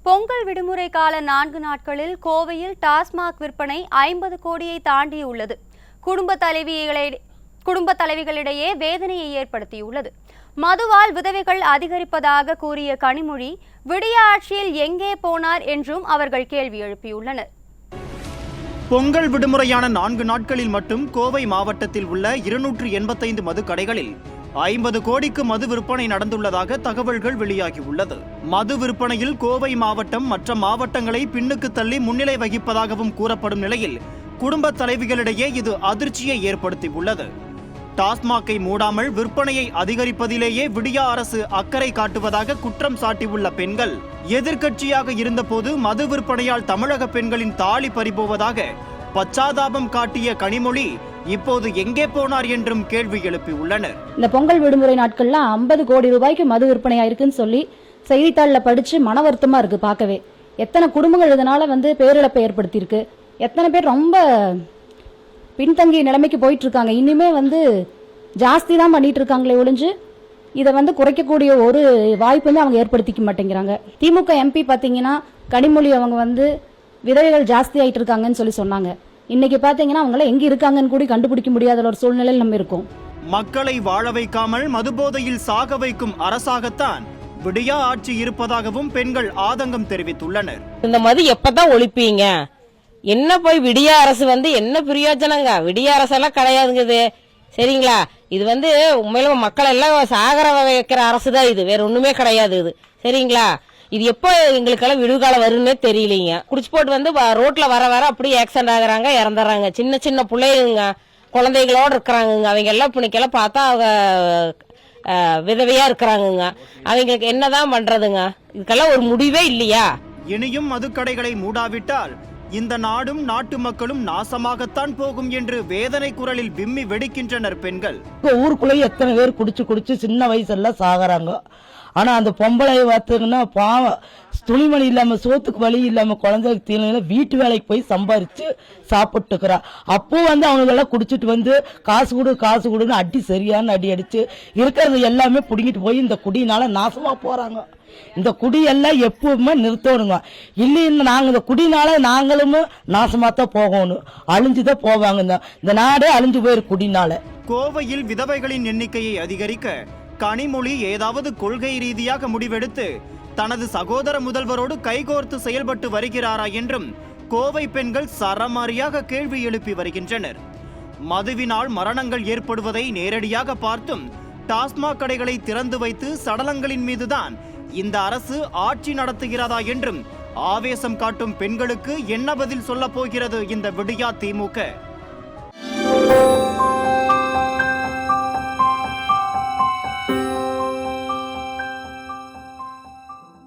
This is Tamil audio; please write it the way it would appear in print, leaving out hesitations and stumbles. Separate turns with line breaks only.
பொங்கல் விடுமுறை கால 4 நாட்களில் கோவையில் டாஸ்மாக் விற்பனை 50 கோடியை தாண்டியுள்ளது. குடும்ப தலைவிகளிடையே வேதனையை ஏற்படுத்தியுள்ளது. மதுவால் விதவைகள் அதிகரிப்பதாக கூறிய கனிமொழி விடிய ஆட்சியில் எங்கே போனார் என்றும் அவர்கள் கேள்வி எழுப்பியுள்ளனர்.
பொங்கல் விடுமுறையான 4 நாட்களில் மட்டும் கோவை மாவட்டத்தில் உள்ள 285 மது கடைகளில் 50 கோடிக்கு மது விற்பனை நடந்துள்ளதாக தகவல்கள் வெளியாகியுள்ளது. மது விற்பனையில் கோவை மாவட்டம் மற்ற மாவட்டங்களை பின்னுக்கு தள்ளி முன்னிலை வகிப்பதாகவும் கூறப்படும் நிலையில் குடும்ப தலைவிகளிடையே இது அதிர்ச்சியை ஏற்படுத்தியுள்ளது. டாஸ்மாகை மூடாமல் விற்பனையை அதிகரிப்பதிலேயே விடியா அரசு அக்கறை காட்டுவதாக குற்றம் சாட்டியுள்ள பெண்கள், எதிர்க்கட்சியாக இருந்தபோது மது விற்பனையால் தமிழக பெண்களின் தாலி பறிபோவதாக பச்சாதாபம் காட்டிய கனிமொழி இப்போது எங்கே போனார் என்றும் கேள்வி எழுப்பியுள்ளனர்.
இந்த பொங்கல் விடுமுறை நாட்கள்ல 50 கோடி ரூபாய்க்கு மது விற்பனை ஆயிருக்குன்னு சொல்லி செய்தித்தாளில் படிச்சு மன வருத்தமா இருக்கு. பார்க்கவே எத்தனை குடும்பங்கள் இதனால பேரிழப்பை ஏற்படுத்தியிருக்கு. எத்தனை பேர் ரொம்ப பின்தங்கிய நிலைமைக்கு போயிட்டு இருக்காங்க. இனிமே ஜாஸ்தி தான் பண்ணிட்டு இருக்காங்களே ஒழிஞ்சு இதை குறைக்கக்கூடிய ஒரு வாய்ப்புமே அவங்க ஏற்படுத்திக்க மாட்டேங்கிறாங்க. திமுக எம்பி பாத்தீங்கன்னா கனிமொழி அவங்க விதவைகள் ஜாஸ்தி ஆயிட்டு இருக்காங்கன்னு சொல்லி சொன்னாங்க. இன்னைக்கு பாத்தீங்கன்னா அவங்கள எங்க இருக்காங்கன்னு கூட கண்டுபிடிக்க முடியாத ஒரு சூழ்நிலையில் நம்ம இருக்கோம்.
மக்களை வாழ வைக்காமல் மதுபோதையில் சாக வைக்கும் அரசாகத்தான் விடியா ஆட்சி இருப்பதாகவும் பெண்கள் ஆதங்கம் தெரிவித்துள்ளனர்.
இந்த மது எப்பதான் ஒழிப்பீங்க? என்ன போய் விடியா அரசு என்ன பிரயோஜனங்க? விடியா அரசெல்லாம் கிடையாதுங்குது. சரிங்களா? இது உண்மையில மக்கள் எல்லாம் சாகர வைக்கிற அரசு தான் இது, வேற ஒண்ணுமே கிடையாது இது. சரிங்களா? இது எப்போ எங்களுக்கெல்லாம் விடுகாலம் வரும்னே தெரியலீங்க. குடிச்சு போட்டு ரோட்ல வர அப்படியே ஆக்சிடென்ட் ஆகுறாங்க, இறந்துறாங்க. சின்ன சின்ன பிள்ளைங்க குழந்தைகளோடு இருக்கிறாங்க. அவங்க எல்லாம் பிணிக்கெல்லாம் பார்த்தா அவங்க விதவையா இருக்கிறாங்க. அவங்களுக்கு என்னதான் பண்றதுங்க? இதுக்கெல்லாம் ஒரு முடிவே இல்லையா?
இனியும் மதுக்கடைகளை மூடாவிட்டால் இந்த நாடும் நாட்டு மக்களும் நாசமாகத்தான் போகும் என்று வேதனை குரலில் விம்மி வெடிக்கின்றனர் பெண்கள்.
ஊருக்குள்ளே எத்தனை பேர் குடிச்சு சின்ன வயசுல சாகுறாங்க. ஆனா அந்த பொம்பளை பார்த்தீங்கன்னா பாவம், துணிமணி இல்லாம சோத்துக்கு வழி இல்லாம குழந்தைக்கு தீனில வீட்டு வேலைக்கு போய் சம்பாரிச்சு சாப்பிட்டுக்கிறா. அப்போ அவங்க எல்லாம் குடிச்சிட்டு காசு கொடுன்னு அடி சரியான அடி அடிச்சு இருக்கிறது எல்லாமே புடுங்கிட்டு போய் இந்த குடியினால நாசமா போறாங்க. இந்த குடியெல்லாம் எப்பவுமே நிறுத்தணுங்க. இல்லைன்னு நாங்க இந்த குடினால நாங்களும் நாசமா தான் போகணும், அழிஞ்சுதான் போவாங்க. இந்த நாடே அழிஞ்சு போயிரு குடினால.
கோவையில் விதவைகளின் எண்ணிக்கையை அதிகரிக்க கனிமொழி ஏதாவது கொள்கை ரீதியாக முடிவெடுத்து தனது சகோதர முதல்வரோடு கைகோர்த்து செயல்பட்டு வருகிறாரா என்றும் கோவை பெண்கள் சரமாரியாக கேள்வி எழுப்பி வருகின்றனர். மதுவினால் மரணங்கள் ஏற்படுவதை நேரடியாக பார்த்தும் டாஸ்மாக் கடைகளை திறந்து வைத்து சடலங்களின் மீதுதான் இந்த அரசு ஆட்சி நடத்துகிறதா என்றும் ஆவேசம் காட்டும் பெண்களுக்கு என்ன பதில் சொல்ல போகிறது இந்த விடியா திமுக?